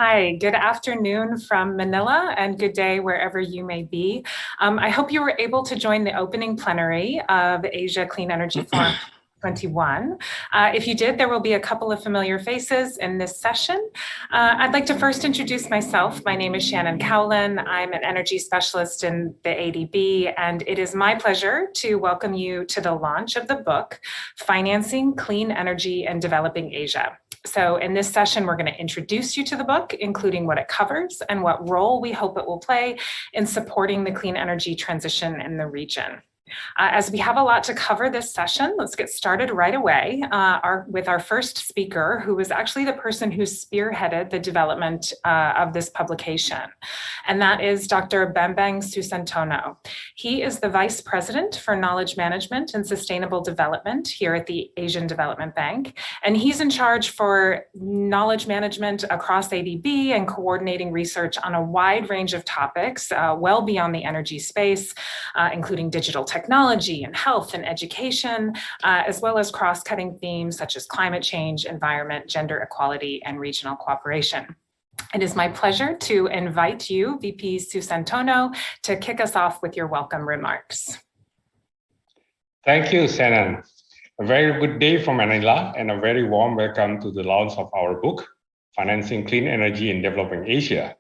Hi, good afternoon from Manila and good day wherever you may be. I hope you were able to join the opening plenary of Asia Clean Energy Forum 21. If you did, there will be a couple of familiar faces in this session. I'd like to first introduce myself. My name is Shannon Cowlin. I'm an energy specialist in the ADB, and it is my pleasure to welcome you to the launch of the book, Financing Clean Energy and Developing Asia. So in this session, we're going to introduce you to the book, including what it covers and what role we hope it will play in supporting the clean energy transition in the region. As we have a lot to cover this session, let's get started right away with our first speaker, who was actually the person who spearheaded the development of this publication. And that is Dr. Bambang Susantono. He is the Vice President for Knowledge Management and Sustainable Development here at the Asian Development Bank. And he's in charge for knowledge management across ADB and coordinating research on a wide range of topics, well beyond the energy space, including digital technology and health and education, as well as cross-cutting themes such as climate change, environment, gender equality, and regional cooperation. It is my pleasure to invite you, VP Susantono, to kick us off with your welcome remarks. Thank you, Shannon. A very good day from Manila and a very warm welcome to the launch of our book, Financing Clean Energy in Developing Asia.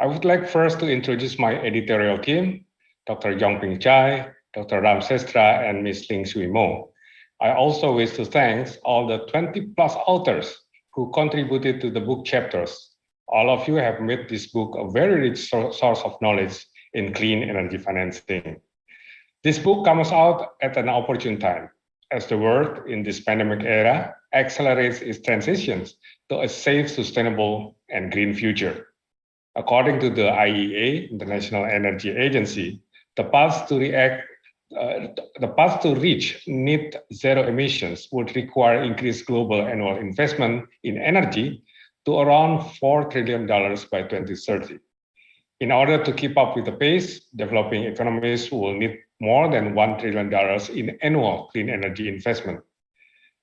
I would like first to introduce my editorial team, Dr. Yongping Chai, Dr. Ram Sestra, and Ms. Ling Sui Mo. I also wish to thank all the 20+ authors who contributed to the book chapters. All of you have made this book a very rich source of knowledge in clean energy financing. This book comes out at an opportune time, as the world in this pandemic era accelerates its transitions to a safe, sustainable, and green future. According to the IEA, International Energy Agency, the path to reach net zero emissions would require increased global annual investment in energy to around $4 trillion by 2030. In order to keep up with the pace, developing economies will need more than $1 trillion in annual clean energy investment.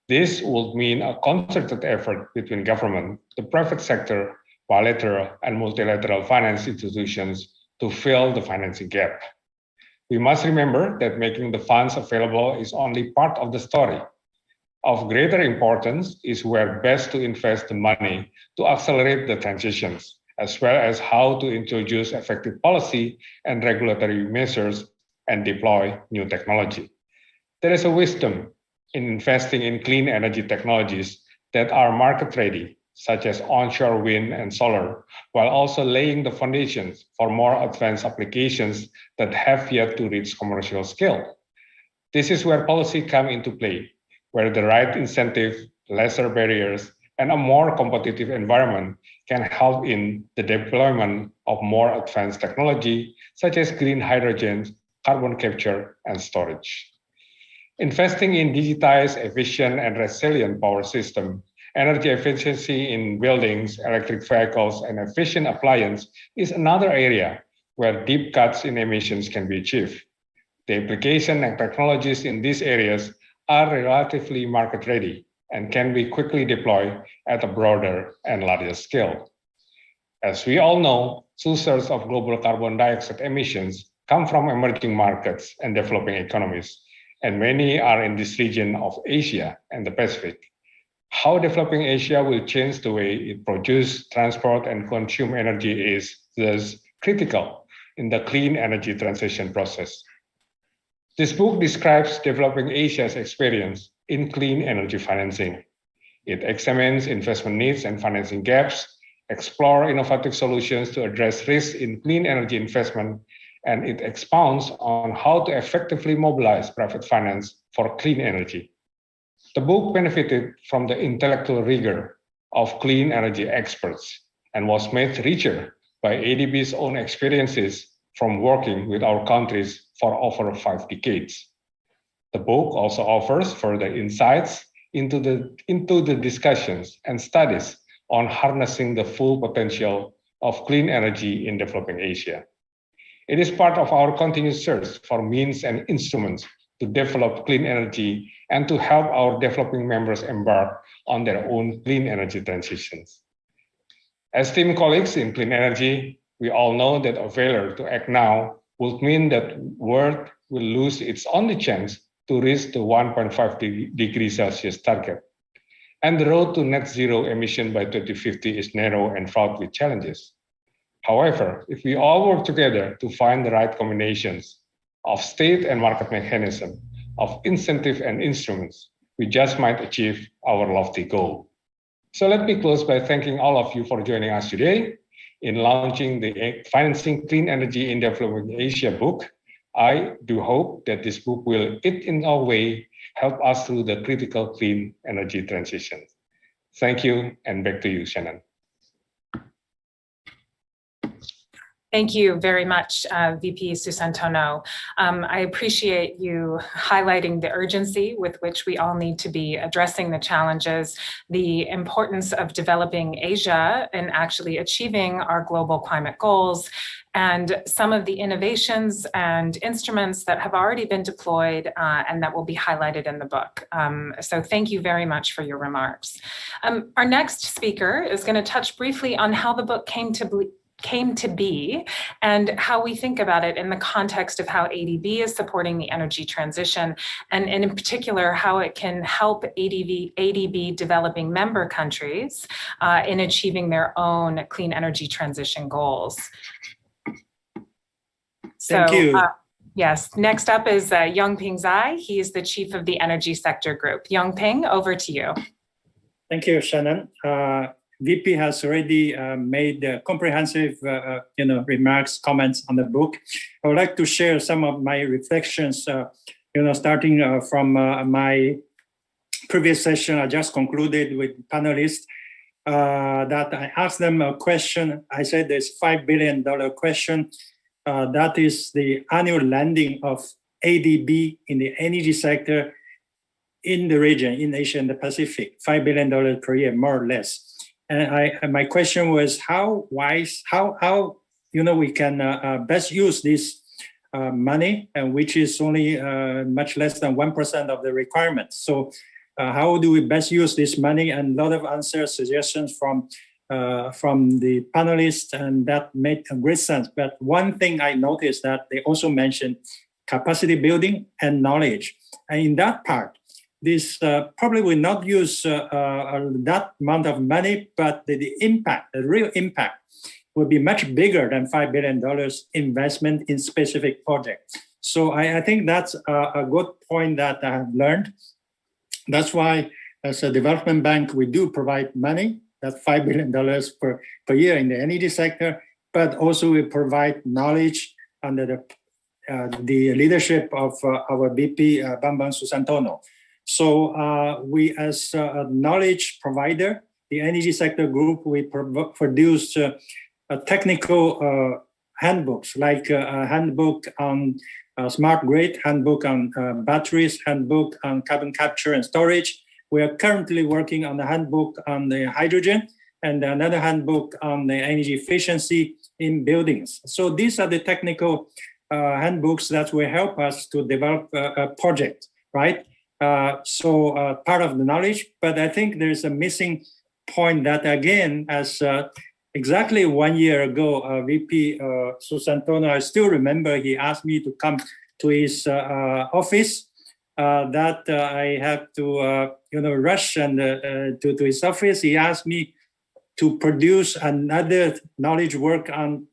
This would mean a concerted effort between government, the private sector, bilateral and multilateral finance institutions to fill the financing gap. We must remember that making the funds available is only part of the story. Of greater importance is where best to invest the money to accelerate the transitions, as well as how to introduce effective policy and regulatory measures and deploy new technology. There is a wisdom in investing in clean energy technologies that are market ready, such as onshore wind and solar, while also laying the foundations for more advanced applications that have yet to reach commercial scale. This is where policy comes into play, where the right incentive, lesser barriers, and a more competitive environment can help in the deployment of more advanced technology, such as green hydrogen, carbon capture, and storage. Investing in digitized, efficient, and resilient power system, energy efficiency in buildings, electric vehicles, and efficient appliance is another area where deep cuts in emissions can be achieved. The application and technologies in these areas are relatively market ready and can be quickly deployed at a broader and larger scale. As we all know, 2/3 of global carbon dioxide emissions come from emerging markets and developing economies, and many are in this region of Asia and the Pacific. How developing Asia will change the way it produces, transport, and consume energy is thus critical in the clean energy transition process. This book describes developing Asia's experience in clean energy financing. It examines investment needs and financing gaps, explores innovative solutions to address risks in clean energy investment, and it expounds on how to effectively mobilize private finance for clean energy. The book benefited from the intellectual rigor of clean energy experts and was made richer by ADB's own experiences from working with our countries for over 5 decades. The book also offers further insights into the discussions and studies on harnessing the full potential of clean energy in developing Asia. It is part of our continued search for means and instruments to develop clean energy and to help our developing members embark on their own clean energy transitions. Esteemed colleagues in clean energy, we all know that a failure to act now would mean that world will lose its only chance to reach the 1.5 degrees Celsius target. And the road to net zero emission by 2050 is narrow and fraught with challenges. However, if we all work together to find the right combinations of state and market mechanism, of incentive and instruments, we just might achieve our lofty goal. So let me close by thanking all of you for joining us today in launching the Financing Clean Energy in Developing Asia book. I do hope that this book will, in a way, help us through the critical clean energy transition. Thank you, and back to you, Shannon. Thank you very much, VP Susantono. I appreciate you highlighting the urgency with which we all need to be addressing the challenges, the importance of developing Asia and actually achieving our global climate goals, and some of the innovations and instruments that have already been deployed and that will be highlighted in the book. So thank you very much for your remarks. Our next speaker is going to touch briefly on how the book came to be and how we think about it in the context of how ADB is supporting the energy transition, and in particular, how it can help ADB developing member countries in achieving their own clean energy transition goals. Thank you. Yes, next up is Yongping Zhai. He is the chief of the energy sector group. Yongping, over to you. Thank you, Shannon. VP has already made comprehensive remarks, comments on the book. I would like to share some of my reflections, starting from my previous session I just concluded with panelists, that I asked them a question. I said there's $5 billion question. That is the annual lending of ADB in the energy sector in the region, in Asia and the Pacific, $5 billion per year, more or less. And my question was how we can best use this money, and which is only much less than 1% of the requirements. So how do we best use this money? And a lot of answers, suggestions from the panelists, and that made great sense. But one thing I noticed that they also mentioned capacity building and knowledge. And in that part, this probably will not use that amount of money, but the impact, the real impact, will be much bigger than $5 billion investment in specific projects. So I think that's a good point that I have learned. That's why, as a development bank, we do provide money, that's $5 billion per year in the energy sector, but also we provide knowledge under the leadership of our BP, Bambang Susantono. So we, as a knowledge provider, the energy sector group, we produce technical handbooks, like a handbook on smart grid, handbook on batteries, handbook on carbon capture and storage. We are currently working on the handbook on the hydrogen, and another handbook on the energy efficiency in buildings. So these are the technical handbooks that will help us to develop a project, right? So part of the knowledge, but I think there's a missing point that, again, as exactly 1 year ago, VP Susantono, I still remember he asked me to come to his office, that I have to rush and to his office. He asked me to produce another knowledge work on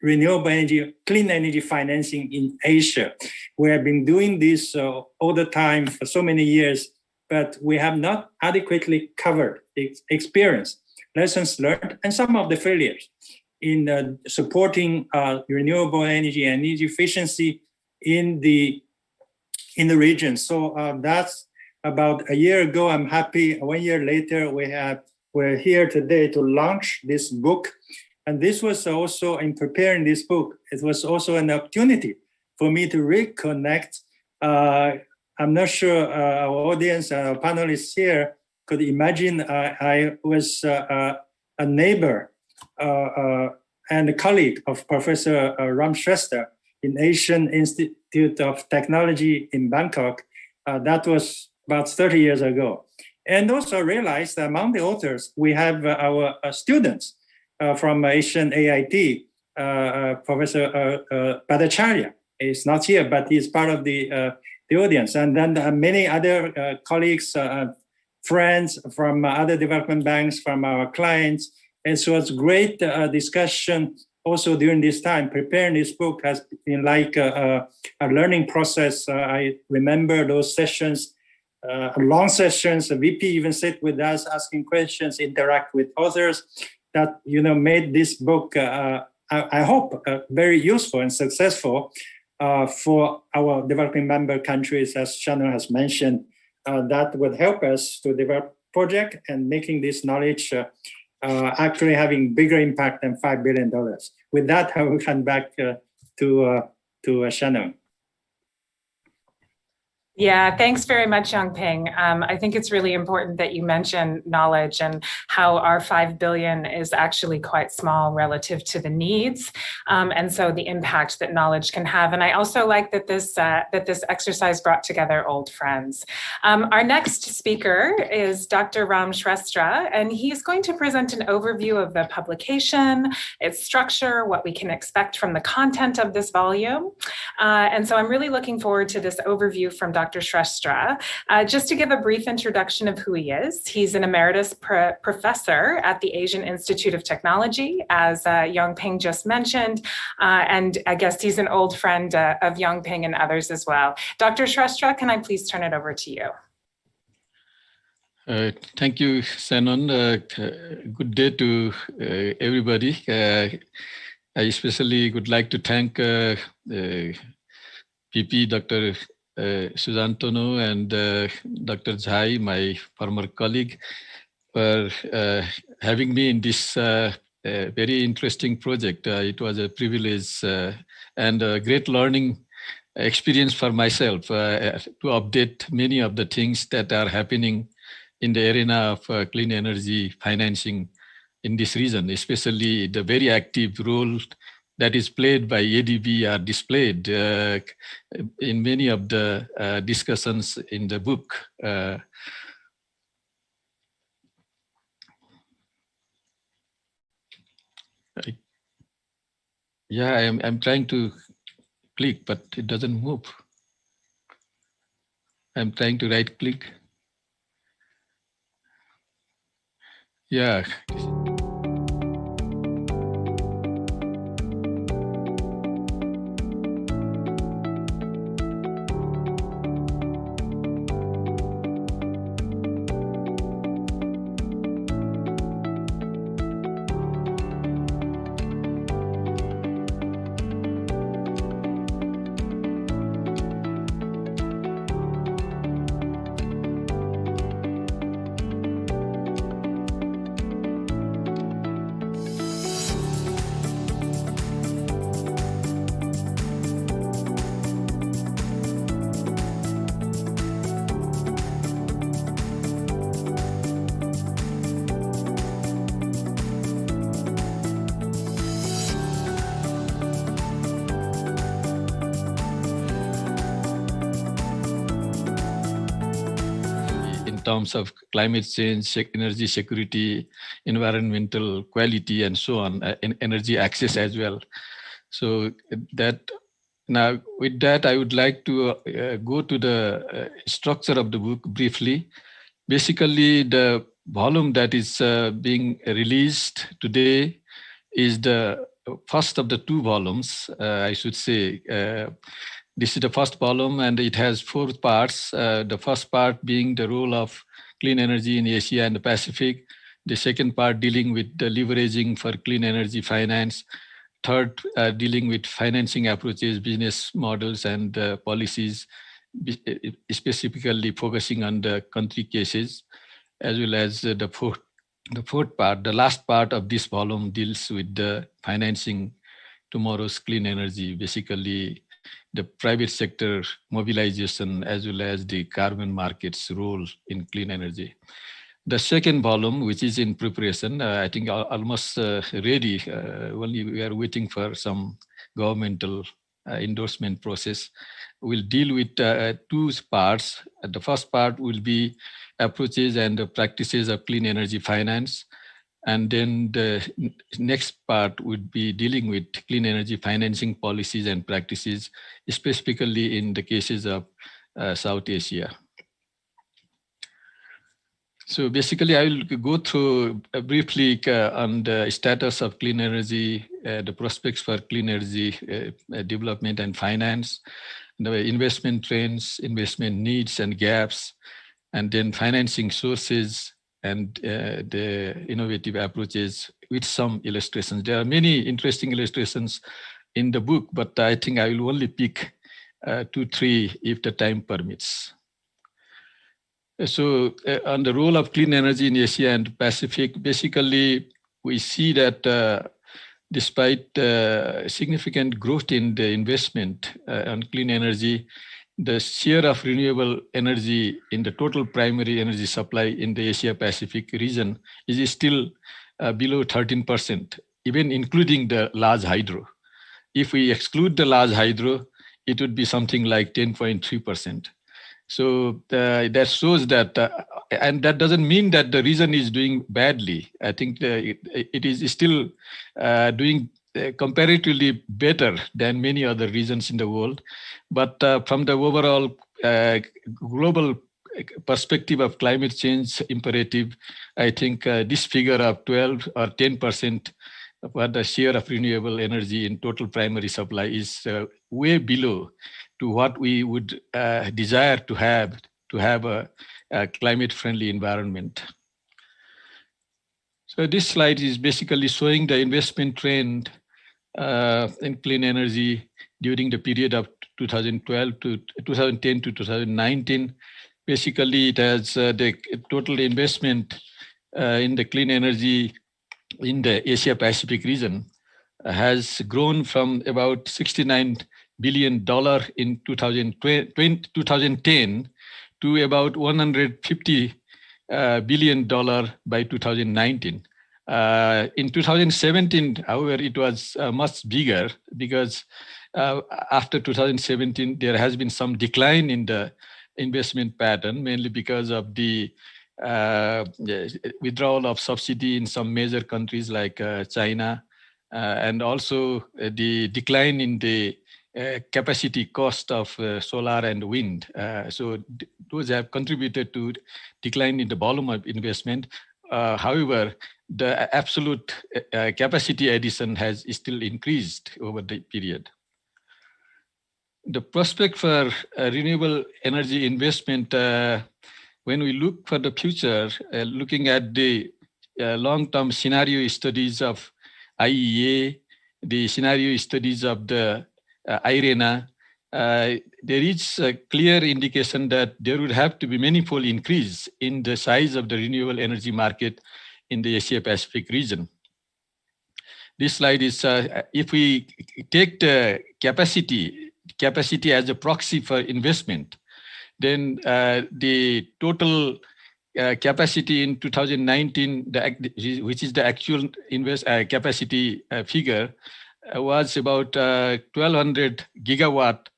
renewable energy, clean energy financing in Asia. We have been doing this all the time for so many years, but we have not adequately covered the experience, lessons learned, and some of the failures in supporting renewable energy and energy efficiency in the region. So that's about a year ago. I'm happy 1 year later we're here today to launch this book. And this was also, in preparing this book, it was also an opportunity for me to reconnect. I'm not sure our audience, our panelists here could imagine I was a neighbor and a colleague of Professor Ram Shrestha in Asian Institute of Technology in Bangkok. That was about 30 years ago. And also realized that among the authors, we have our students. from Asian AIT, Professor Bhattacharya, is not here, but he's part of the audience. And then many other colleagues, friends from other development banks, from our clients. And so it's great discussion also during this time. Preparing this book has been like a learning process. I remember those sessions, long sessions. The VP even sit with us, asking questions, interact with others. That made this book, I hope, very useful and successful for our developing member countries, as Shannon has mentioned. That would help us to develop project and making this knowledge actually having bigger impact than $5 billion. With that, I will hand back to Shannon. Yeah, thanks very much, Yongping. I think it's really important that you mention knowledge and how our 5 billion is actually quite small relative to the needs, and so the impact that knowledge can have. And I also like that this exercise brought together old friends. Our next speaker is Dr. Ram Shrestha, and he's going to present an overview of the publication, its structure, what we can expect from the content of this volume. And so I'm really looking forward to this overview from Dr. Shrestha. Just to give a brief introduction of who he is, he's an emeritus professor at the Asian Institute of Technology, as Yongping just mentioned, and I guess he's an old friend of Yongping and others as well. Dr. Shrestha, can I please turn it over to you? Thank you, Shannon. Good day to everybody. I especially would like to thank PP Dr. Susantono and Dr. Zhai, my former colleague, for having me in this very interesting project. It was a privilege and a great learning experience for myself to update many of the things that are happening in the arena of clean energy financing in this region, especially the very active role that is played by ADB are displayed in many of the discussions in the book. Yeah, I'm trying to click, but it doesn't move. I'm trying to right click. Yeah. Terms of climate change, energy security, environmental quality, and so on, and energy access as well. So that now with that, I would like to go to the structure of the book briefly. Basically, the volume that is being released today is the first of the two volumes, I should say. This is the first volume, and it has 4 parts. The first part being the role of clean energy in Asia and the Pacific. The second part dealing with the leveraging for clean energy finance. Third, dealing with financing approaches, business models, and policies, specifically focusing on the country cases, as well as the fourth part. The last part of this volume deals with the financing tomorrow's clean energy, basically the private sector mobilization, as well as the carbon market's role in clean energy. The second volume, which is in preparation, I think almost ready, only we are waiting for some governmental endorsement process, will deal with 2 parts. The first part will be approaches and practices of clean energy finance. And then the next part would be dealing with clean energy financing policies and practices, specifically in the cases of South Asia. So basically, I will go through briefly on the status of clean energy, the prospects for clean energy development and finance, the investment trends, investment needs and gaps, and then financing sources and the innovative approaches with some illustrations. There are many interesting illustrations in the book, but I think I will only pick 2, 3 if the time permits. So on the role of clean energy in Asia and Pacific, basically we see that despite significant growth in the investment on clean energy, the share of renewable energy in the total primary energy supply in the Asia Pacific region is still below 13%, even including the large hydro. If we exclude the large hydro, it would be something like 10.3%. So that shows that, and that doesn't mean that the region is doing badly. I think it is still doing comparatively better than many other regions in the world. But from the overall global perspective of climate change imperative, I think this figure of 12 or 10% for the share of renewable energy in total primary supply is way below to what we would desire to have a climate-friendly environment. So this slide is basically showing the investment trend in clean energy during the period of 2010 to 2019. Basically, it has the total investment in the clean energy in the Asia Pacific region has grown from about $69 billion in 2010 to about $150 billion by 2019. In 2017, however, it was much bigger because after 2017, there has been some decline in the investment pattern, mainly because of the withdrawal of subsidy in some major countries like China, and also the decline in the capacity cost of solar and wind. So those have contributed to decline in the volume of investment. However, the absolute capacity addition has still increased over the period. The prospect for renewable energy investment, when we look for the future, looking at the long-term scenario studies of IEA, the scenario studies of the IRENA, there is a clear indication that there would have to be meaningful increase in the size of the renewable energy market in the Asia Pacific region. This slide is, if we take the capacity as a proxy for investment, then the total capacity in 2019, which is the actual capacity figure, was about 1,200 gigawatt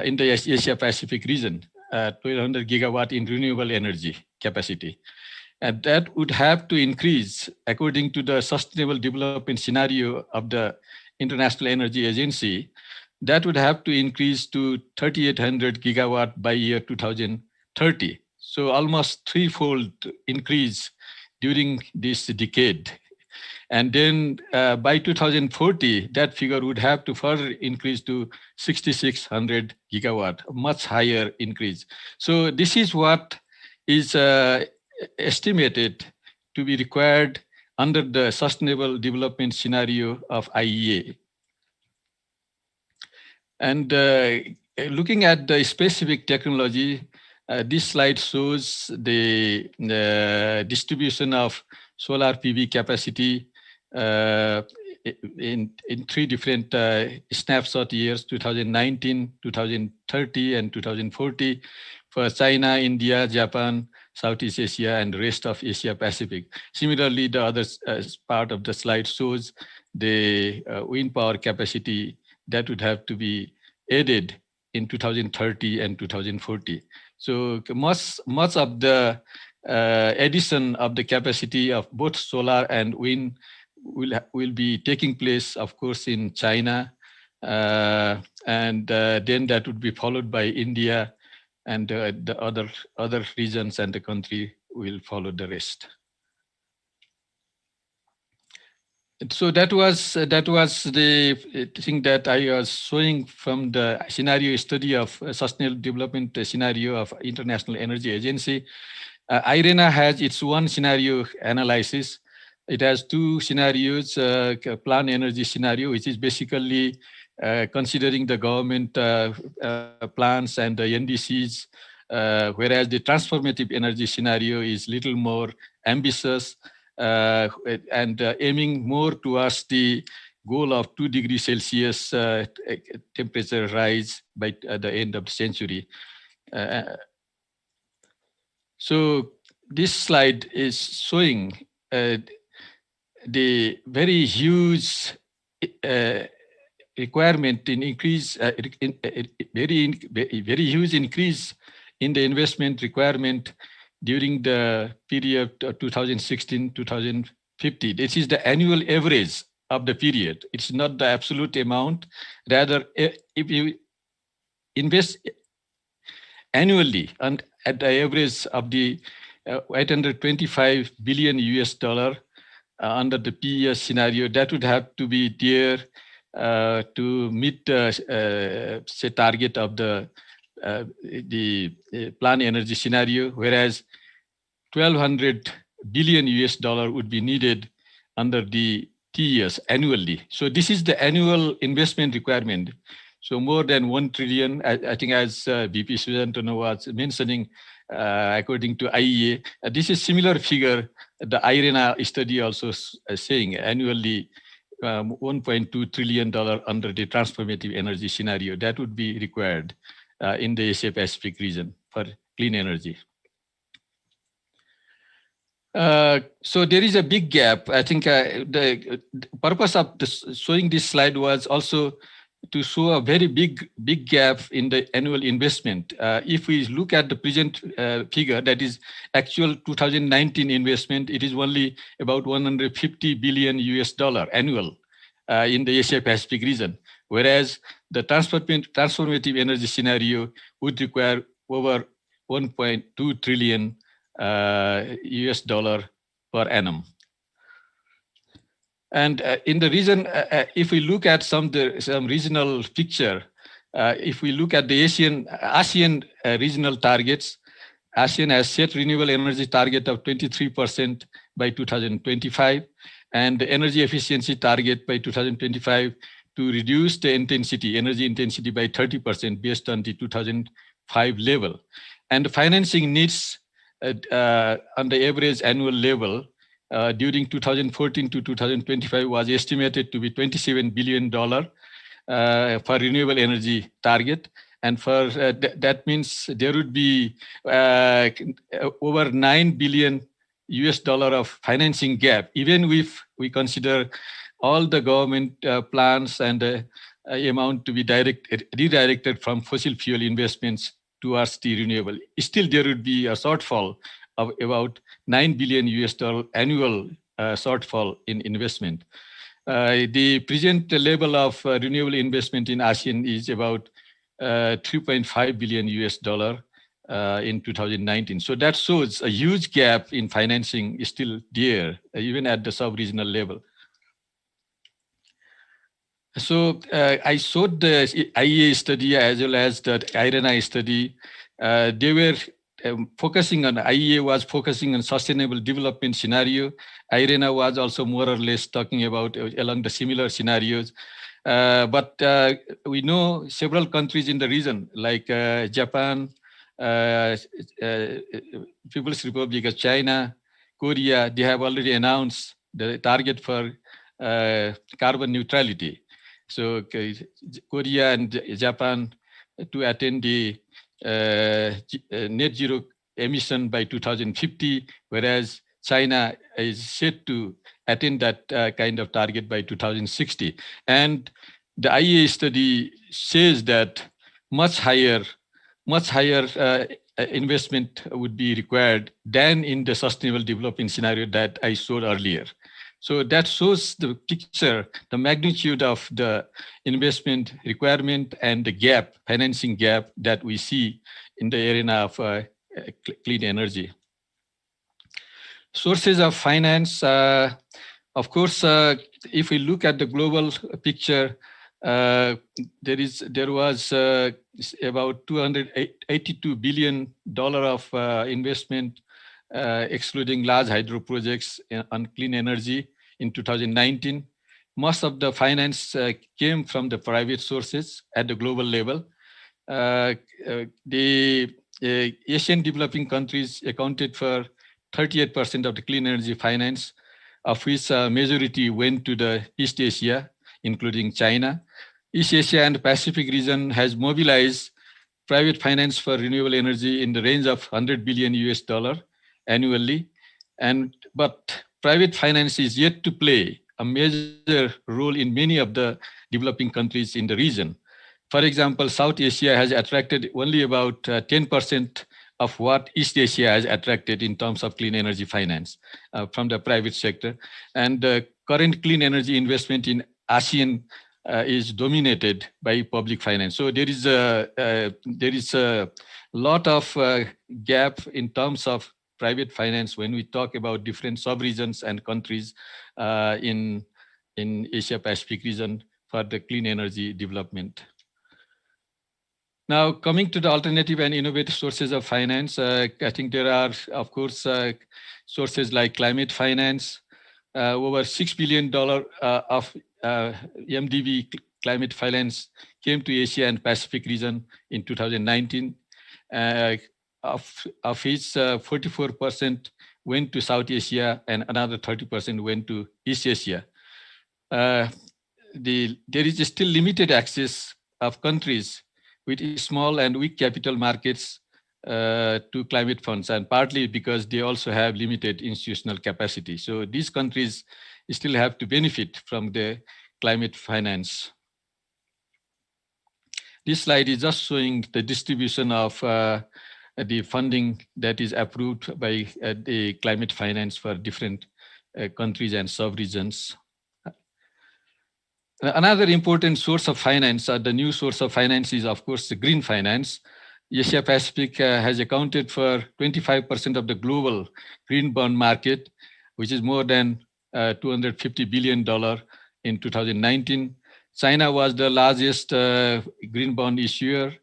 in the Asia Pacific region, 1,200 gigawatt in renewable energy capacity. And that would have to increase according to the sustainable development scenario of the International Energy Agency. That would have to increase to 3,800 gigawatt by year 2030. So almost threefold increase during this decade. And then by 2040, that figure would have to further increase to 6,600 gigawatt, a much higher increase. So this is what is estimated to be required under the sustainable development scenario of IEA. And looking at the specific technology, this slide shows the distribution of solar PV capacity in 3 different snapshot years, 2019, 2030, and 2040 for China, India, Japan, Southeast Asia, and rest of Asia Pacific. Similarly, the other part of the slide shows the wind power capacity that would have to be added in 2030 and 2040. So much of the addition of the capacity of both solar and wind will be taking place, of course, in China, and then that would be followed by India, and the other regions and the country will follow the rest. So that was the thing that I was showing from the scenario study of sustainable development scenario of International Energy Agency. IRENA has its one scenario analysis. It has two scenarios, plan energy scenario, which is basically considering the government plans and the NDCs, whereas the transformative energy scenario is little more ambitious and aiming more towards the goal of 2 degrees Celsius temperature rise by the end of the century. So this slide is showing the very huge requirement in increase, very huge increase in the investment requirement during the period 2016-2050. This is the annual average of the period. It's not the absolute amount. Rather, if you invest annually and at the average of the $825 billion US under the PES scenario, that would have to be there to meet the say target of the plan energy scenario, whereas 1,200 billion US would be needed under the TES annually. So this is the annual investment requirement. So more than 1 trillion, I think as VP Susantono was mentioning, according to IEA, this is similar figure, the IRENA study also saying annually $1.2 trillion under the transformative energy scenario that would be required in the Asia Pacific region for clean energy. So there is a big gap. I think the purpose of showing this slide was also to show a very big gap in the annual investment. If we look at the present figure, that is actual 2019 investment, it is only about $150 billion US annual in the Asia Pacific region, whereas the transformative energy scenario would require over 1.2 trillion US per annum. And in the region, if we look at some regional picture, if we look at the ASEAN regional targets, ASEAN has set renewable energy target of 23% by 2025, and the energy efficiency target by 2025 to reduce the energy intensity by 30% based on the 2005 level. And the financing needs on the average annual level during 2014 to 2025 was estimated to be $27 billion for renewable energy target. And for that means there would be over $9 billion US of financing gap, even if we consider all the government plans and amount to be redirected from fossil fuel investments towards the renewable. Still, there would be a shortfall of about $9 billion US annual shortfall in investment. The present level of renewable investment in ASEAN is about $3.5 billion US in 2019. So that shows a huge gap in financing is still there, even at the sub-regional level. So I showed the IEA study as well as the IRENA study. They were focusing on, IEA was focusing on sustainable development scenario. IRENA was also more or less talking about along the similar scenarios. But we know several countries in the region like Japan, People's Republic of China, Korea, they have already announced the target for carbon neutrality. So Korea and Japan to attain the net zero emission by 2050, whereas China is set to attain that kind of target by 2060. And the IEA study says that much higher investment would be required than in the sustainable development scenario that I showed earlier. So that shows the picture, the magnitude of the investment requirement and the gap, financing gap that we see in the arena of clean energy. Sources of finance, of course, if we look at the global picture, there was about $282 billion of investment, excluding large hydro projects on clean energy in 2019. Most of the finance came from the private sources at the global level. The Asian developing countries accounted for 38% of the clean energy finance, of which majority went to the East Asia, including China. East Asia and Pacific region has mobilized private finance for renewable energy in the range of $100 billion annually. But private finance is yet to play a major role in many of the developing countries in the region. For example, South Asia has attracted only about 10% of what East Asia has attracted in terms of clean energy finance from the private sector. And the current clean energy investment in ASEAN is dominated by public finance. So there is a lot of gap in terms of private finance when we talk about different sub-regions and countries in Asia Pacific region for the clean energy development. Now, coming to the alternative and innovative sources of finance, I think there are, of course, sources like climate finance. Over $6 billion of MDB climate finance came to Asia and Pacific region in 2019, of which 44% went to South Asia and another 30% went to East Asia. There is still limited access of countries with small and weak capital markets to climate funds, and partly because they also have limited institutional capacity. So these countries still have to benefit from the climate finance. This slide is just showing the distribution of the funding that is approved by the climate finance for different countries and sub-regions. Another important source of finance, the new source of finance, is of course the green finance. Asia Pacific has accounted for 25% of the global green bond market, which is more than $250 billion in 2019. China was the largest green bond issuer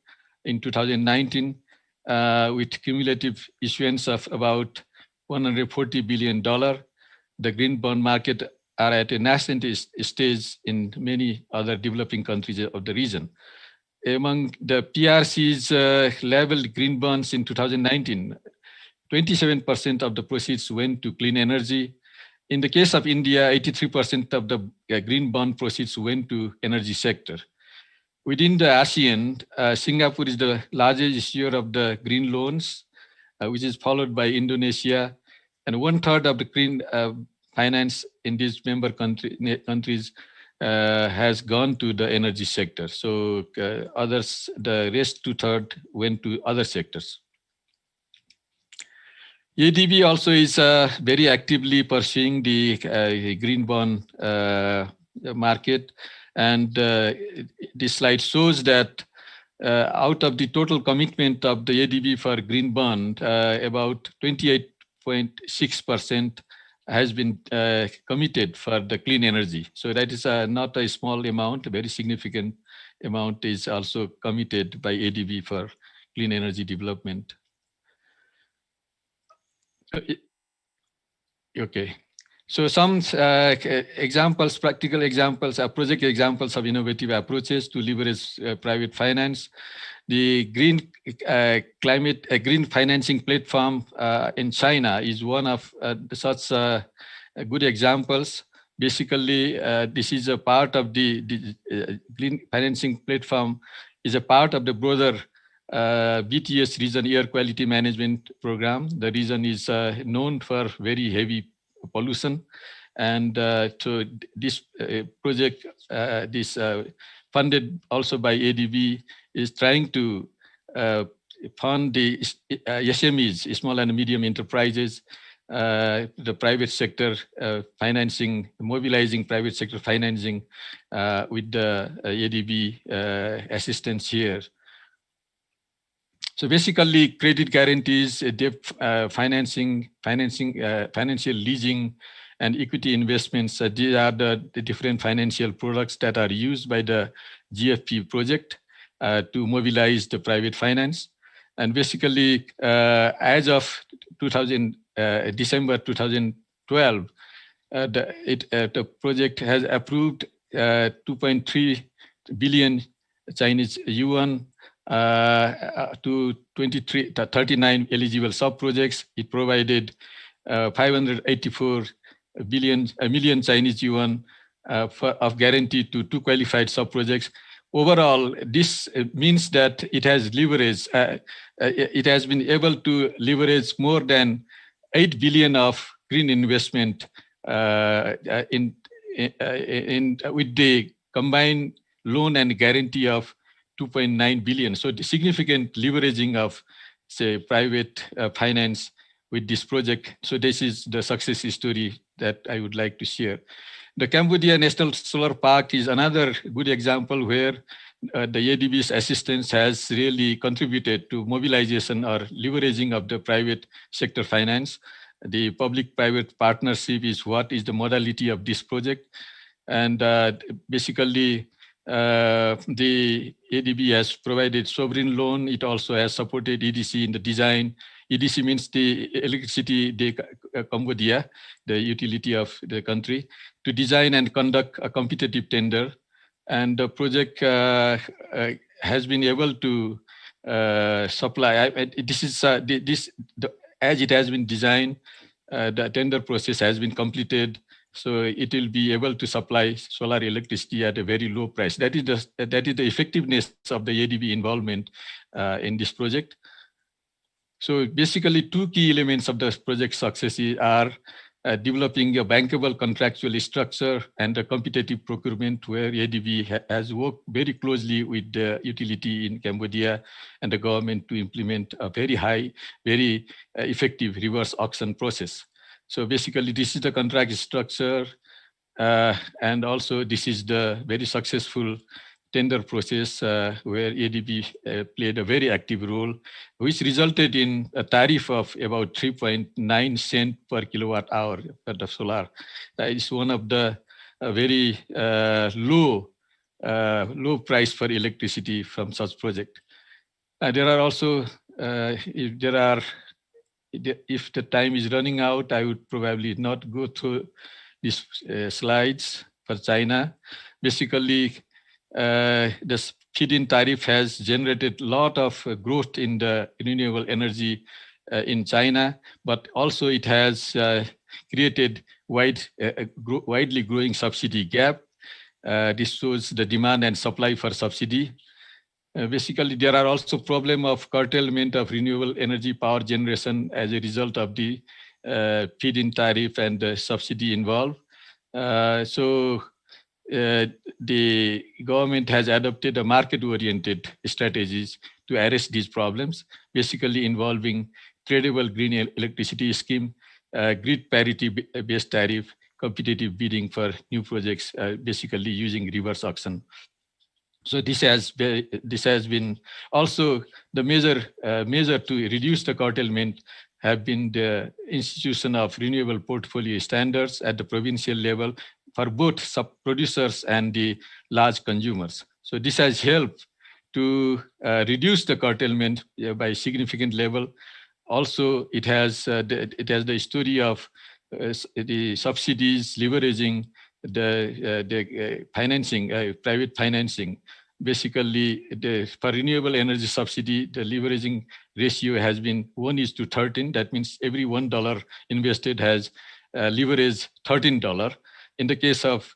in 2019, with cumulative issuance of about $140 billion. The green bond market are at a nascent stage in many other developing countries of the region. Among the PRC's leveled green bonds in 2019, 27% of the proceeds went to clean energy. In the case of India, 83% of the green bond proceeds went to energy sector. Within the ASEAN, Singapore is the largest issuer of the green loans, which is followed by Indonesia, and 1/3 of the green finance in these member countries has gone to the energy sector. So others, the rest 2/3 went to other sectors. ADB also is very actively pursuing the green bond market. And this slide shows that out of the total commitment of the ADB for green bond, about 28.6% has been committed for the clean energy. So that is not a small amount. A very significant amount is also committed by ADB for clean energy development. Okay. So some examples, practical examples, project examples of innovative approaches to leverage private finance. The green green financing platform in China is one of such good examples. Basically, this is a part of the green financing platform is a part of the broader BTS region air quality management program. The region is known for very heavy pollution, and so this project, funded also by ADB, is trying to fund the SMEs, small and medium enterprises, the private sector financing, mobilizing private sector financing with the ADB assistance here. So basically, credit guarantees, debt financing, financial leasing, and equity investments. These are the different financial products that are used by the GFP project to mobilize the private finance. And basically, as of December 2012, the project has approved 2.3 billion Chinese yuan to 39 eligible sub-projects. It provided 584 million Chinese yuan of guarantee to 2 qualified sub-projects. Overall, this means that it has leveraged, it has been able to leverage more than 8 billion of green investment with the combined loan and guarantee of 2.9 billion. So the significant leveraging of, say, private finance with this project. So this is the success story that I would like to share. The Cambodia National Solar Park is another good example where the ADB's assistance has really contributed to mobilization or leveraging of the private sector finance. The public-private partnership is what is the modality of this project. And basically, the ADB has provided sovereign loan. It also has supported EDC in the design. EDC means the electricity de Cambodia, the utility of the country, to design and conduct a competitive tender. And the project has been able to supply. As it has been designed, the tender process has been completed. So it will be able to supply solar electricity at a very low price. That is the effectiveness of the ADB involvement in this project. So basically, 2 key elements of the project success are developing a bankable contractual structure and a competitive procurement, where ADB has worked very closely with the utility in Cambodia and the government to implement a very effective reverse auction process. So basically, this is the contract structure, and also this is the very successful tender process where ADB played a very active role, which resulted in a tariff of about 3.9 cents per kilowatt hour for the solar. That is one of the very low price for electricity from such project. There are also, if the time is running out, I would probably not go through these slides for China. Basically, the feed-in tariff has generated a lot of growth in the renewable energy in China, but also it has created widely growing subsidy gap. This shows the demand and supply for subsidy. Basically, there are also problem of curtailment of renewable energy power generation as a result of the feed-in tariff and the subsidy involved. The government has adopted a market-oriented strategies to arrest these problems, basically involving tradable green electricity scheme, grid parity-based tariff, competitive bidding for new projects, basically using reverse auction. So this has been also the measure to reduce the curtailment have been the institution of renewable portfolio standards at the provincial level for both sub-producers and the large consumers. So this has helped to reduce the curtailment by significant level. Also, it has the story of the subsidies leveraging the financing, private financing. Basically, for renewable energy subsidy, the leveraging ratio has been 1:13. That means every $1 invested has leveraged $13. In the case of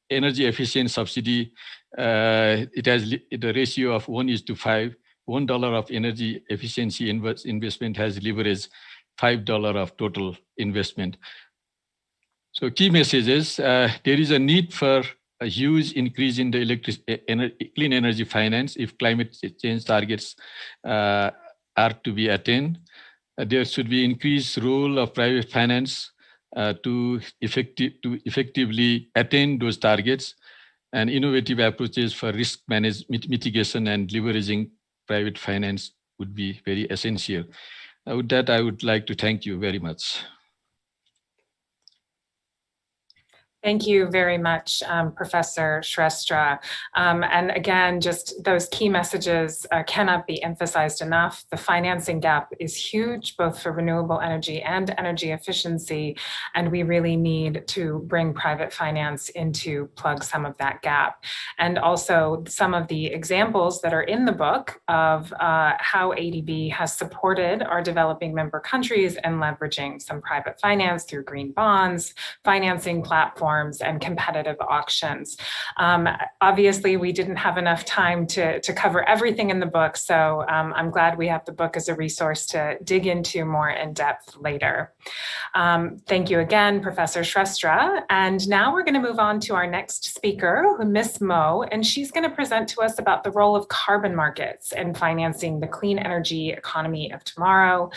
energy efficient subsidy, it has the ratio of 1:5. $1 of energy efficiency investment has leveraged $5 of total investment. So key messages, there is a need for a huge increase in the clean energy finance if climate change targets are to be attained. There should be increased role of private finance to effectively attain those targets, and innovative approaches for risk mitigation and leveraging private finance would be very essential. With that, I would like to thank you very much. Thank you very much, Professor Shrestha. And again, just those key messages cannot be emphasized enough. The financing gap is huge, both for renewable energy and energy efficiency, and we really need to bring private finance in to plug some of that gap. And also some of the examples that are in the book of how ADB has supported our developing member countries in leveraging some private finance through green bonds, financing platforms, and competitive auctions. Obviously, we didn't have enough time to cover everything in the book, so I'm glad we have the book as a resource to dig into more in depth later. Thank you again, Professor Shrestha. And now we're going to move on to our next speaker, Ms. Mo, and she's going to present to us about the role of carbon markets in financing the clean energy economy of tomorrow.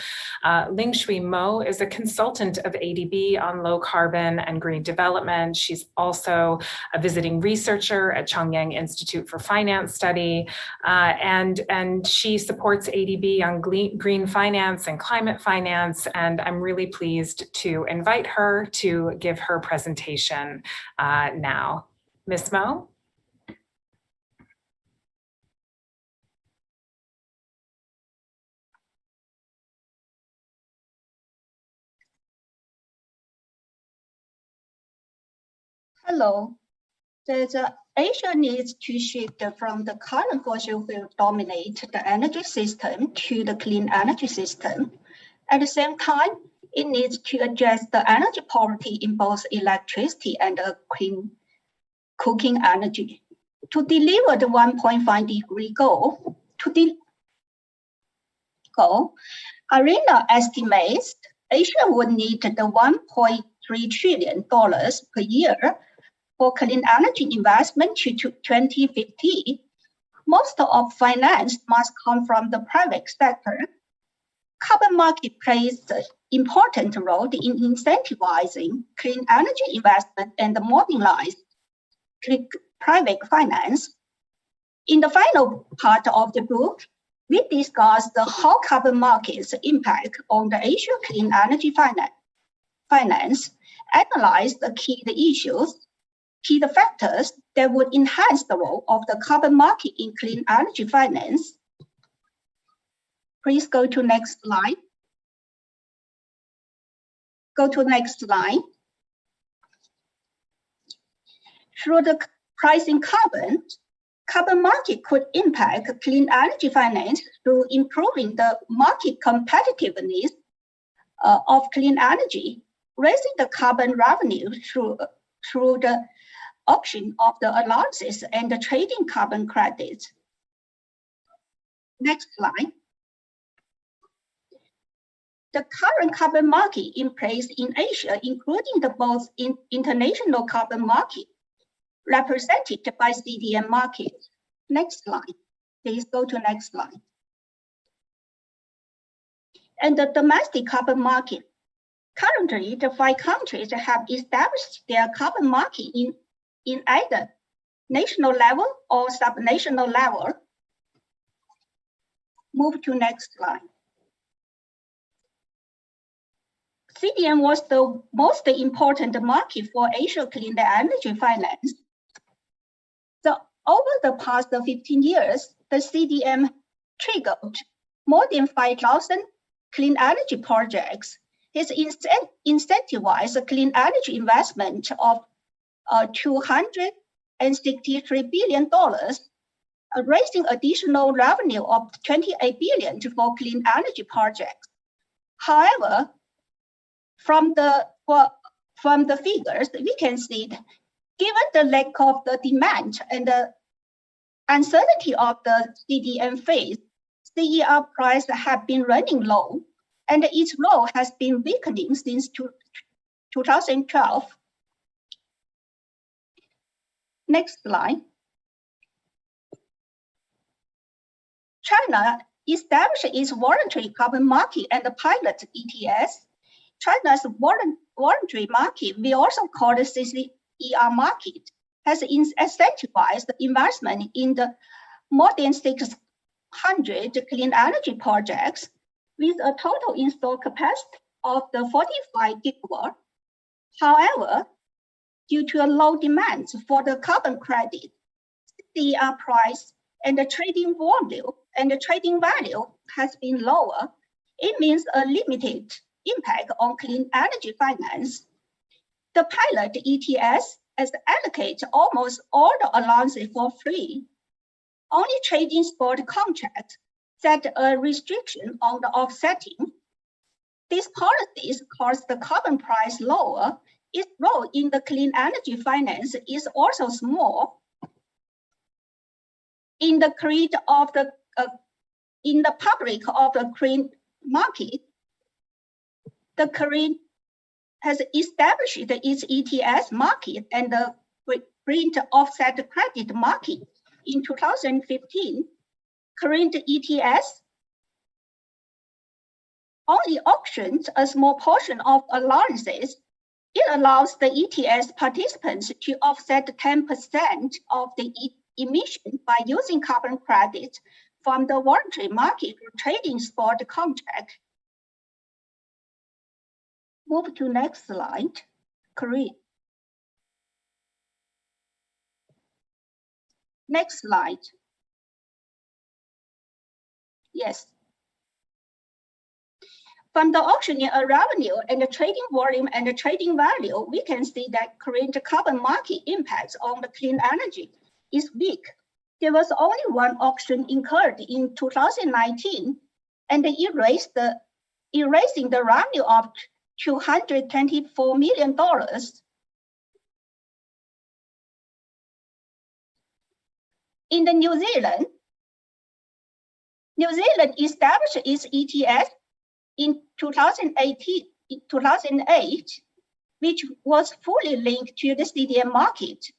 Ling Shui Mo is a consultant of ADB on low carbon and green development. She's also a visiting researcher at Chongyang Institute for Finance Study, and she supports ADB on green finance and climate finance, and I'm really pleased to invite her to give her presentation now. Ms. Mo? Hello. Asia needs to shift from the current fossil fuel dominate the energy system to the clean energy system. At the same time, it needs to address the energy poverty in both electricity and clean cooking energy. To deliver the 1.5 degree goal, IRENA estimates Asia would need the $1.3 trillion per year for clean energy investment to 2050. Most of finance must come from the private sector. Carbon market plays an important role in incentivizing clean energy investment and modernize private finance. In the final part of the book, we discuss how carbon markets impact on the Asia clean energy finance, analyze the key factors that would enhance the role of the carbon market in clean energy finance. Please go to next slide. Go to next slide. Through the pricing carbon market could impact clean energy finance through improving the market competitiveness of clean energy, raising the carbon revenue through the auction of the allowances and the trading carbon credits. Next slide. The current carbon market in place in Asia, including the both international carbon market, represented by CDM market. Next slide. Please go to next slide. And the domestic carbon market. Currently, the 5 countries have established their carbon market in either national level or subnational level. Move to next slide. CDM was the most important market for Asia clean energy finance. So over the past 15 years, the CDM triggered more than 5,000 clean energy projects. It's incentivized clean energy investment of $263 billion, raising additional revenue of $28 billion for clean energy projects. However, from the figures, we can see that given the lack of the demand and the uncertainty of the CDM phase, CER price have been running low, and its role has been weakening since 2012. Next slide. China established its voluntary carbon market and the pilot ETS. China's voluntary market, we also call the CCER market, has incentivized investment in the more than 600 clean energy projects with a total installed capacity of the 45 gigawatt. However, due to a low demand for the carbon credit, CCER price and the trading volume and the trading value has been lower. It means a limited impact on clean energy finance. The pilot ETS has allocated almost all the allowances for free. Only trading spot contracts set a restriction on the offsetting. These policies cause the carbon price lower. Its role in the clean energy finance is also small. In the public of the green market, the Korean has established its ETS market and the green offset credit market in 2015. Korean ETS only auctions a small portion of allowances. It allows the ETS participants to offset 10% of the emission by using carbon credits from the voluntary market trading spot contract. Move to next slide, Korea. Next slide. Yes. From the auctioneer revenue and the trading volume and the trading value, we can see that Korean carbon market impacts on the clean energy is weak. There was only one auction incurred in 2019, and erasing the revenue of $224 million. In the New Zealand established its ETS in 2008, which was fully linked to the CDM market.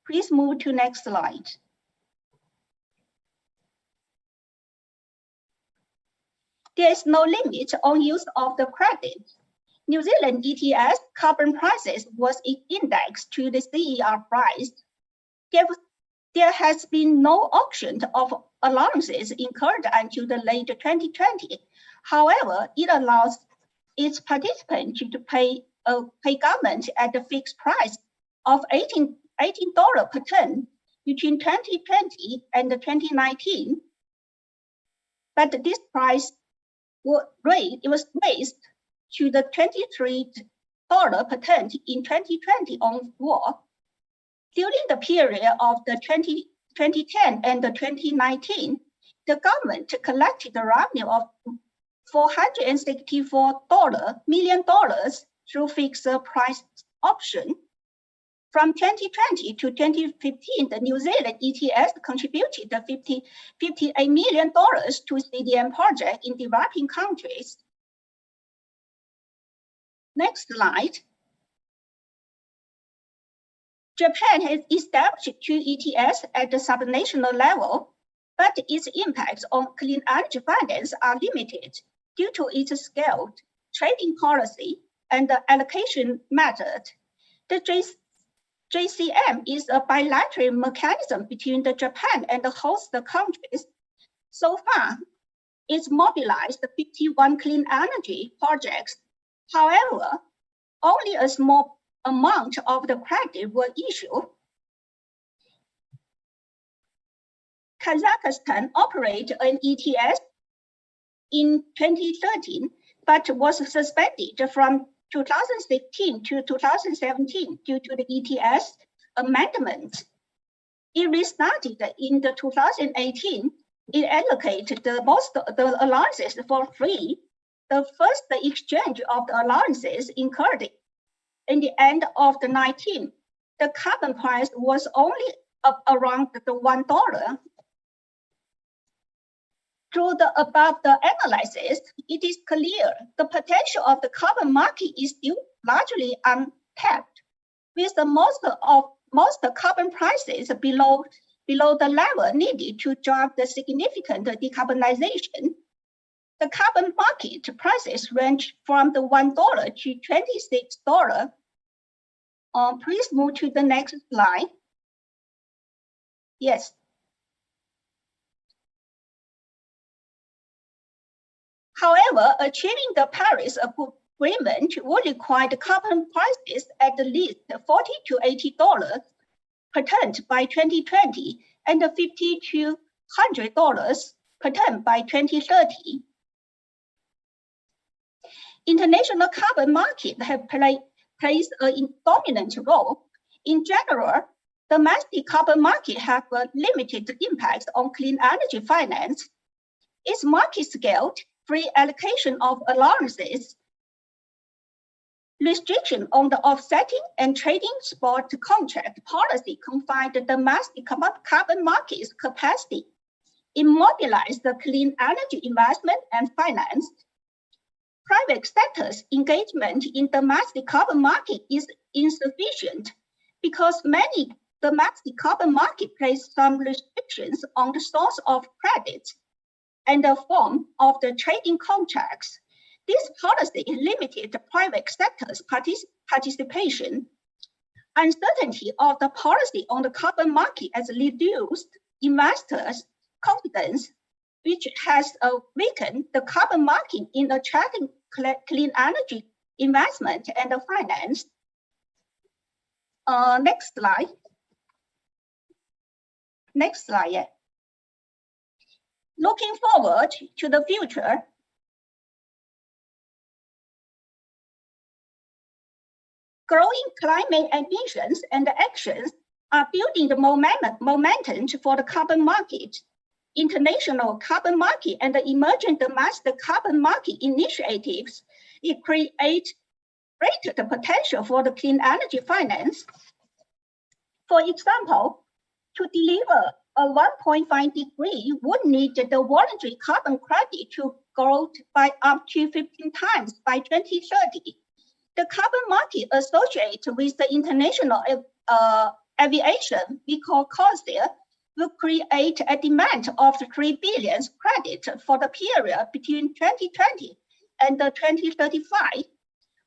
Please move to next slide. There is no limit on use of the credit. New Zealand ETS carbon prices was indexed to the CER price. There has been no auction of allowances incurred until the late 2020. However, it allows its participants to pay government at a fixed price of $18 per ton between 2020 and 2019. But this price was raised to the $23 per ton in 2020 onward. During the period of the 2010 and the 2019, the government collected the revenue of $464 million through fixed price option. From 2020 to 2015, the New Zealand ETS contributed $58 million to CDM project in developing countries. Next slide. Japan has established two ETS at the subnational level, but its impacts on clean energy finance are limited due to its scaled trading policy and the allocation method. The JCM is a bilateral mechanism between the Japan and the host countries. So far, it's mobilized 51 clean energy projects. However, only a small amount of the credit were issued. Kazakhstan operated an ETS in 2013, but was suspended from 2016 to 2017 due to the ETS amendment. It restarted in the 2018. It allocated most of the allowances for free. The first exchange of the allowances incurred in the end of the 19. The carbon price was only around the $1. Through the above analysis, it is clear the potential of the carbon market is still largely untapped. with the most carbon prices below the level needed to drive the significant decarbonization. The carbon market prices range from the $1 to $26. Please move to the next slide. Yes. However, achieving the Paris Agreement would require the carbon prices at least $40 to $80 per ton by 2020 and $50 to $100 per ton by 2030. International carbon market have plays a dominant role. In general, domestic carbon market have a limited impact on clean energy finance. Its market scaled free allocation of allowances, restriction on the offsetting and trading spot contract policy confined the domestic carbon market's capacity, immobilized the clean energy investment and finance. Private sector's engagement in domestic carbon market is insufficient because many domestic carbon market place some restrictions on the source of credit and the form of the trading contracts. This policy limited the private sector's participation. Uncertainty of the policy on the carbon market has reduced investors' confidence, which has weakened the carbon market in attracting clean energy investment and finance. Next slide. Next slide, yeah. Looking forward to the future, growing climate ambitions and actions are building the momentum for the carbon market. International carbon market and the emerging domestic carbon market initiatives, it create greater potential for the clean energy finance. For example, to deliver a 1.5 degree would need the voluntary carbon credit to grow by up to 15 times by 2030. The carbon market associated with the international aviation we call CORSIA will create a demand of 3 billion credit for the period between 2020 and 2035.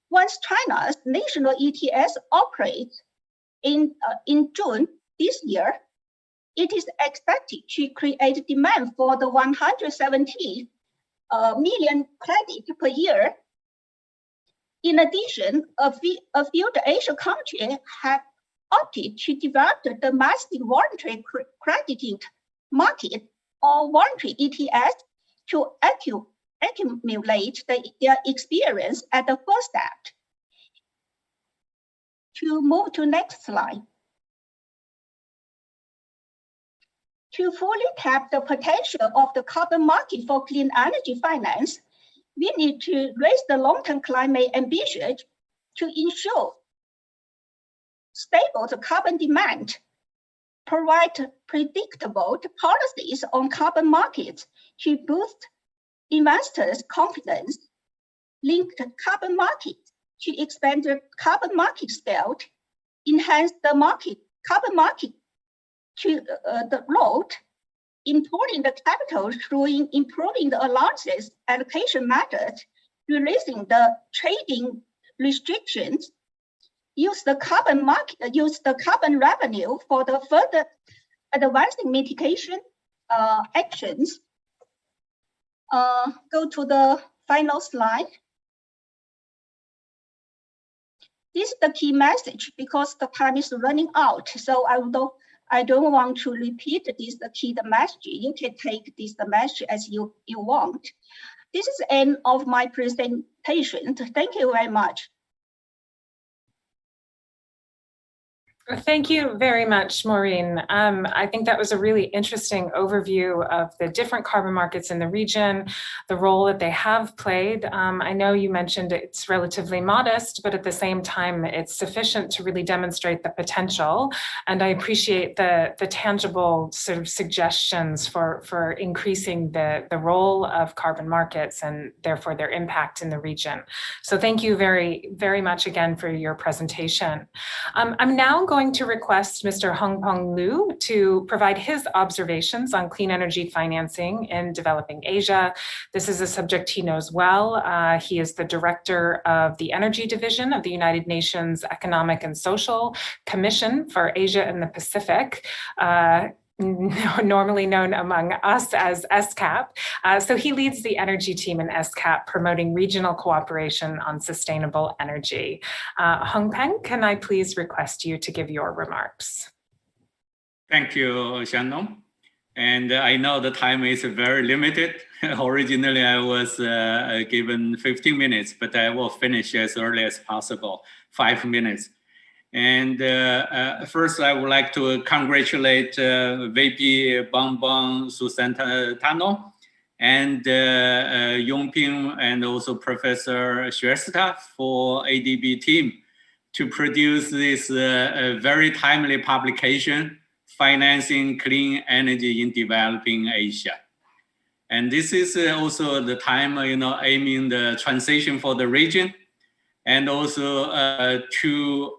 Once China's national ETS operates in June this year, it is expected to create demand for the 170 million credit per year. In addition, a few Asian countries have opted to develop the domestic voluntary crediting market or voluntary ETS to accumulate their experience at the first step. To move to next slide. To fully tap the potential of the carbon market for clean energy finance, we need to raise the long-term climate ambition to ensure stable carbon demand, provide predictable policies on carbon markets to boost investors' confidence, link the carbon market to expand the carbon market scale, enhance the carbon market to the road, importing the capital through improving the allowances allocation method, releasing the trading restrictions, use the carbon revenue for the further advancing mitigation actions. Go to the final slide. This is the key message because the time is running out. So I don't want to repeat this key message. You can take this message as you want. This is the end of my presentation. Thank you very much. Thank you very much, Maureen. I think that was a really interesting overview of the different carbon markets in the region, the role that they have played. I know you mentioned it's relatively modest, but at the same time, it's sufficient to really demonstrate the potential. And I appreciate the tangible sort of suggestions for increasing the role of carbon markets and therefore their impact in the region. So thank you very, very much again for your presentation. I'm now going to request Mr. Hongpeng Liu to provide his observations on clean energy financing in developing Asia. This is a subject he knows well. He is the director of the Energy Division of the United Nations Economic and Social Commission for Asia and the Pacific. Normally known among us as ESCAP. So he leads the energy team in ESCAP, promoting regional cooperation on sustainable energy. Hongpeng, can I please request you to give your remarks? Thank you, Shannon. And I know the time is very limited. Originally, I was given 15 minutes, but I will finish as early as possible, 5 minutes. And first, I would like to congratulate VP Bongbong Susatano and Yongping and also Professor Shrestha for ADB team to produce this very timely publication, Financing Clean Energy in Developing Asia. And this is also the time, aiming the transition for the region, and also to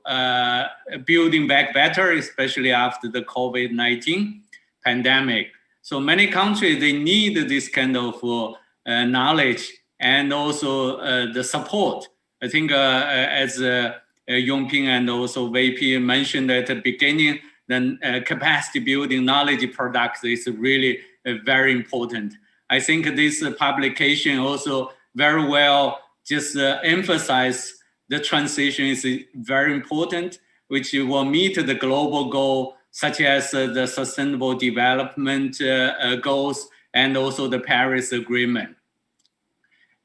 building back better, especially after the COVID-19 pandemic. So many countries, they need this kind of knowledge and also the support. I think as Yongping and also VP mentioned at the beginning, then capacity building knowledge products is really very important. I think this publication also very well just emphasize the transition is very important, which will meet the global goal, such as the Sustainable Development Goals and also the Paris Agreement.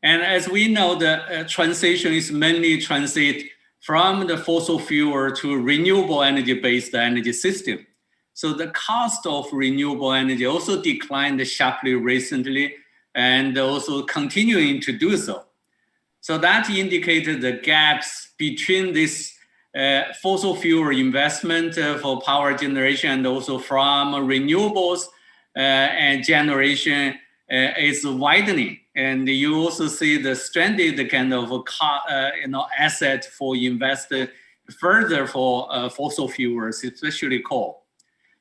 And as we know, the transition is mainly transit from the fossil fuel to renewable energy-based energy system. So the cost of renewable energy also declined sharply recently and also continuing to do so. So that indicated the gaps between this fossil fuel investment for power generation and also from renewables and generation is widening. And you also see the stranded kind of asset for investor further for fossil fuels, especially coal.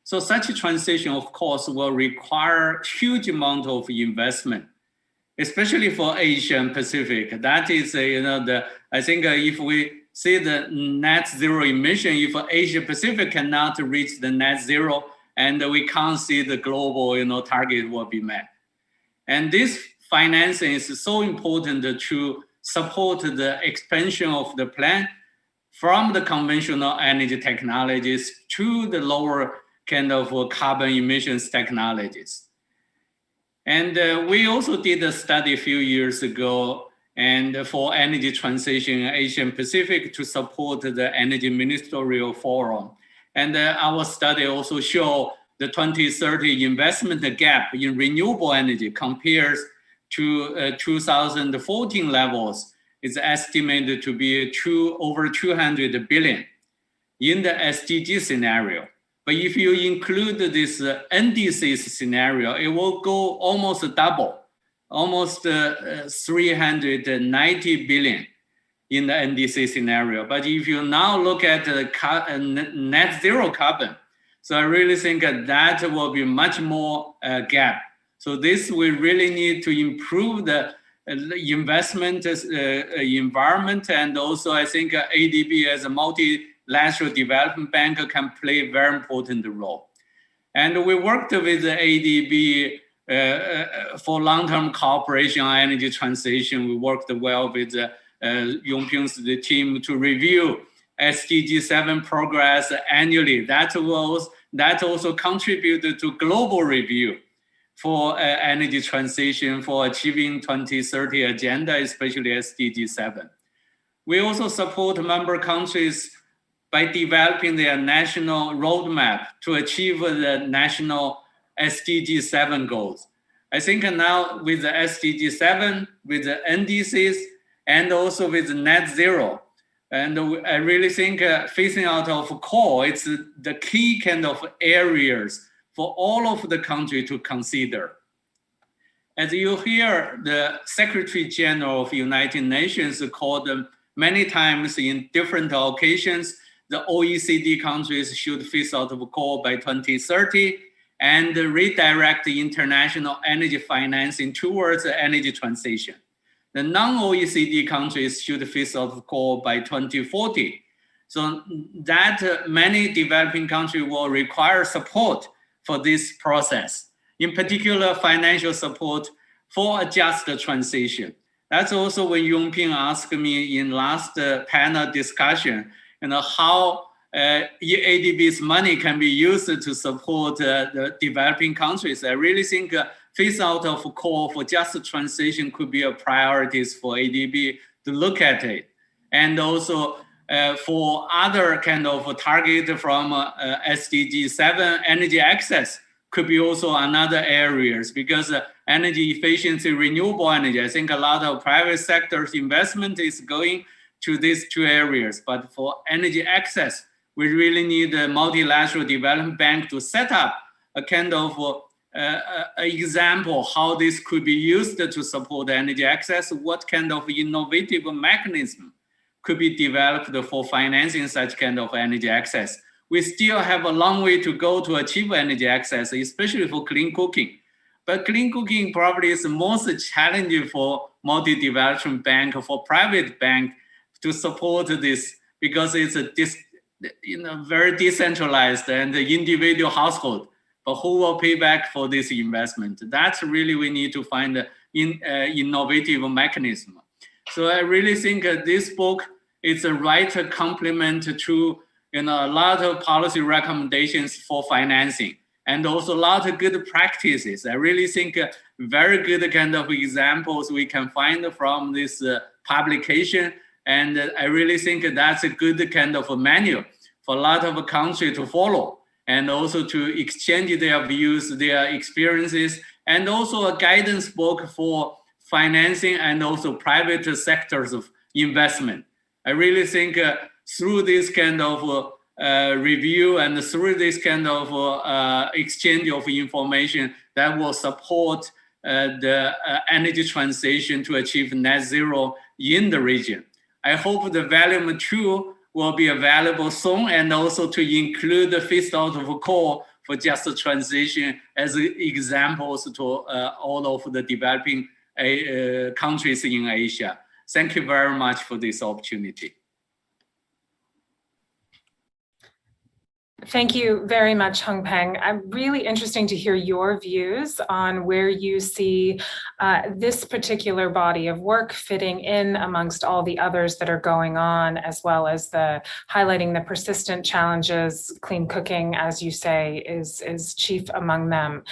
So such a transition, of course, will require huge amount of investment, especially for Asia and Pacific. That is, I think if we see the net zero emission, if Asia Pacific cannot reach the net zero, and we can't see the global, target will be met. And this financing is so important to support the expansion of the plan from the conventional energy technologies to the lower kind of carbon emissions technologies. And we also did a study a few years ago and for energy transition in Asia and Pacific to support the Energy Ministerial Forum. And our study also showed the 2030 investment gap in renewable energy compares to 2014 levels is estimated to be over 200 billion in the SDG scenario. But if you include this NDC scenario, it will go almost double, almost 390 billion in the NDC scenario. But if you now look at the net zero carbon, so I really think that will be much more gap. So this we really need to improve the investment environment, and also I think ADB as a multilateral development bank can play a very important role. And we worked with the ADB for long-term cooperation on energy transition. We worked well with Yongping's team to review SDG 7 progress annually. That also contributed to global review for energy transition for achieving 2030 agenda, especially SDG 7. We also support member countries by developing their national roadmap to achieve the national SDG 7 goals. I think now with the SDG 7, with the NDCs, and also with net zero, and I really think phasing out of coal, it's the key kind of areas for all of the country to consider. As you hear, the Secretary General of United Nations called many times in different occasions, the OECD countries should phase out of coal by 2030 and redirect the international energy financing towards the energy transition. The non-OECD countries should phase out of coal by 2040. So that many developing countries will require support for this process, in particular financial support for a just transition. That's also when Yongping asked me in last panel discussion, how ADB's money can be used to support the developing countries. I really think phase out of coal for just transition could be a priority for ADB to look at it. And also for other kind of target from SDG 7, energy access could be also another areas, because energy efficiency, renewable energy, I think a lot of private sector's investment is going to these two areas. But for energy access, we really need a multilateral development bank to set up a kind of example how this could be used to support energy access, what kind of innovative mechanism could be developed for financing such kind of energy access. We still have a long way to go to achieve energy access, especially for clean cooking. But clean cooking probably is the most challenging for multi-development bank, for private bank to support this, because it's a very decentralized and individual household. But who will pay back for this investment? That's really we need to find an innovative mechanism. So I really think this book is a right complement to a lot of policy recommendations for financing, and also a lot of good practices. I really think very good kind of examples we can find from this publication. And I really think that's a good kind of a manual for a lot of countries to follow, and also to exchange their views, their experiences, and also a guidance book for financing and also private sectors of investment. I really think through this kind of review and through this kind of exchange of information that will support the energy transition to achieve net zero in the region. I hope the volume 2 will be available soon, and also to include the phase out of coal for just a transition as examples to all of the developing countries in Asia. Thank you very much for this opportunity. Thank you very much, Hongpeng. Really interesting to hear your views on where you see this particular body of work fitting in amongst all the others that are going on, as well as highlighting the persistent challenges. Clean cooking, as you say, is chief among them.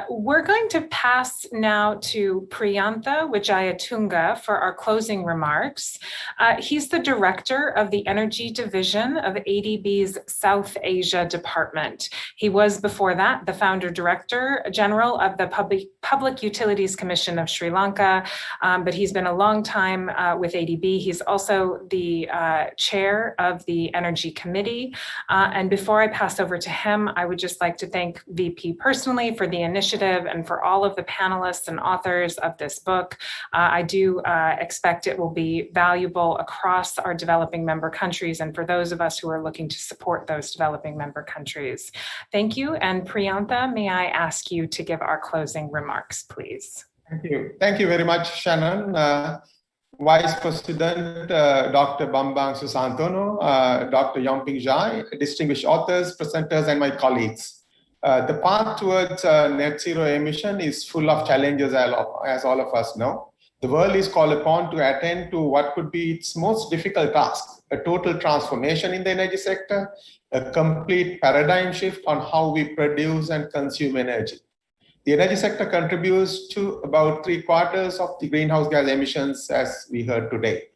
We're going to pass now to Priyantha Wijayatunga for our closing remarks. He's the director of the Energy Division of ADB's South Asia Department. He was before that the founder director general of the Public Utilities Commission of Sri Lanka, but he's been a long time with ADB. He's also the chair of the Energy Committee. And before I pass over to him, I would just like to thank VP personally for the initiative and for all of the panelists and authors of this book. I do expect it will be valuable across our developing member countries and for those of us who are looking to support those developing member countries. Thank you. And Priyantha, may I ask you to give our closing remarks, please? Thank you. Thank you very much, Shannon. Vice President Dr. Bambang Susantono, Dr. Yongping Zhai, distinguished authors, presenters, and my colleagues. The path towards net zero emission is full of challenges, as all of us know. The world is called upon to attend to what could be its most difficult task, a total transformation in the energy sector, a complete paradigm shift on how we produce and consume energy. The energy sector contributes to about 3/4 of the greenhouse gas emissions, as we heard today.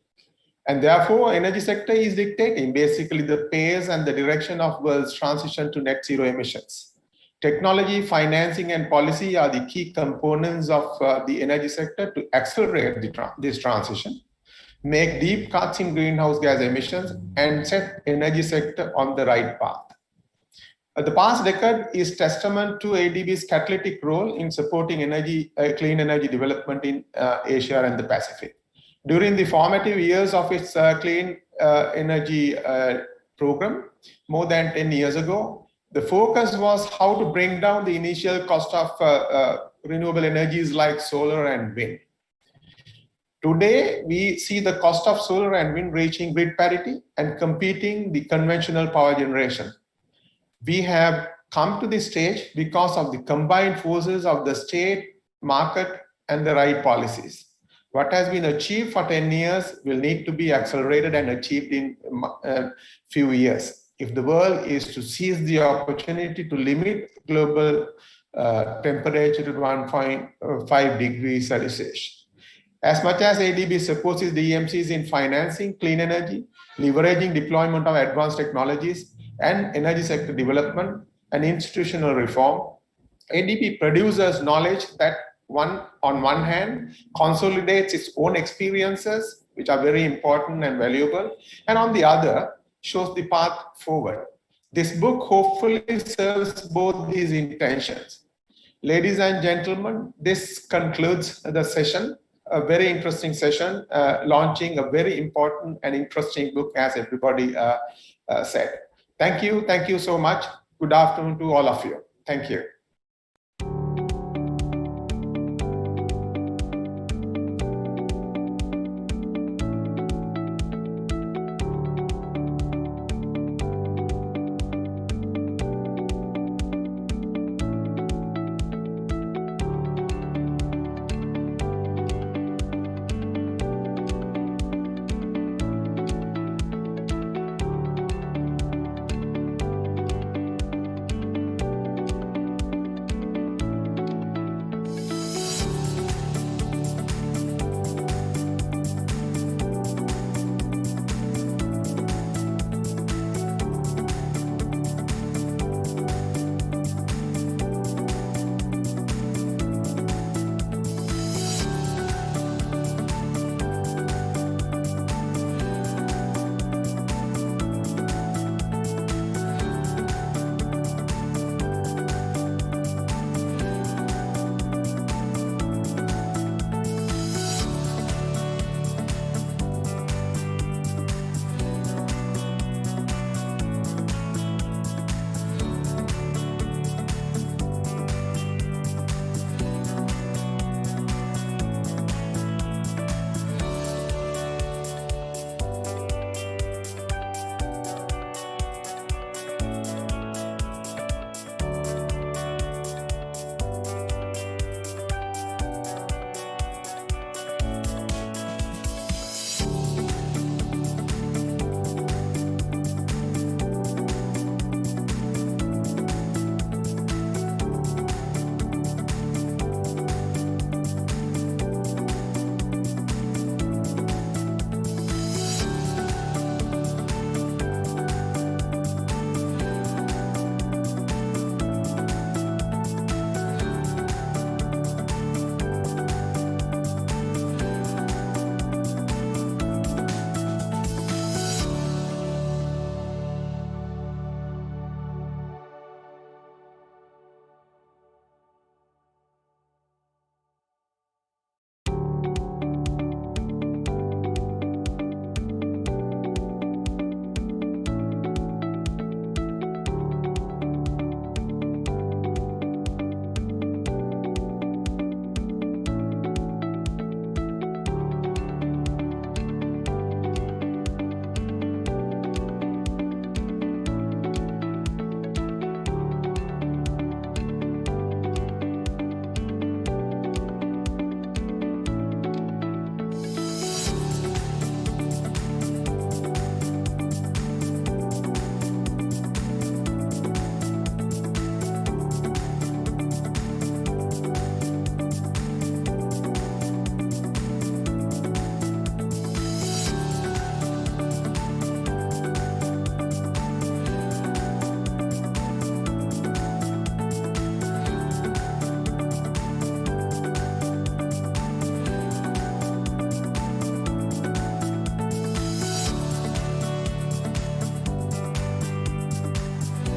And therefore, energy sector is dictating basically the pace and the direction of world's transition to net zero emissions. Technology, financing, and policy are the key components of the energy sector to accelerate this transition, make deep cuts in greenhouse gas emissions, and set energy sector on the right path. The past decade is testament to ADB's catalytic role in supporting clean energy development in Asia and the Pacific. During the formative years of its clean energy program, more than 10 years ago, the focus was how to bring down the initial cost of renewable energies like solar and wind. Today, we see the cost of solar and wind reaching grid parity and competing the conventional power generation. We have come to this stage because of the combined forces of the state, market, and the right policies. What has been achieved for 10 years will need to be accelerated and achieved in a few years if the world is to seize the opportunity to limit global temperature to 1.5 degrees Celsius. As much as ADB supports the EMCs in financing clean energy, leveraging deployment of advanced technologies, and energy sector development and institutional reform, ADB produces knowledge that on one hand consolidates its own experiences, which are very important and valuable, and on the other shows the path forward. This book hopefully serves both these intentions. Ladies and gentlemen, this concludes the session, a very interesting session, launching a very important and interesting book, as everybody said. Thank you so much. Good afternoon to all of you. Thank you.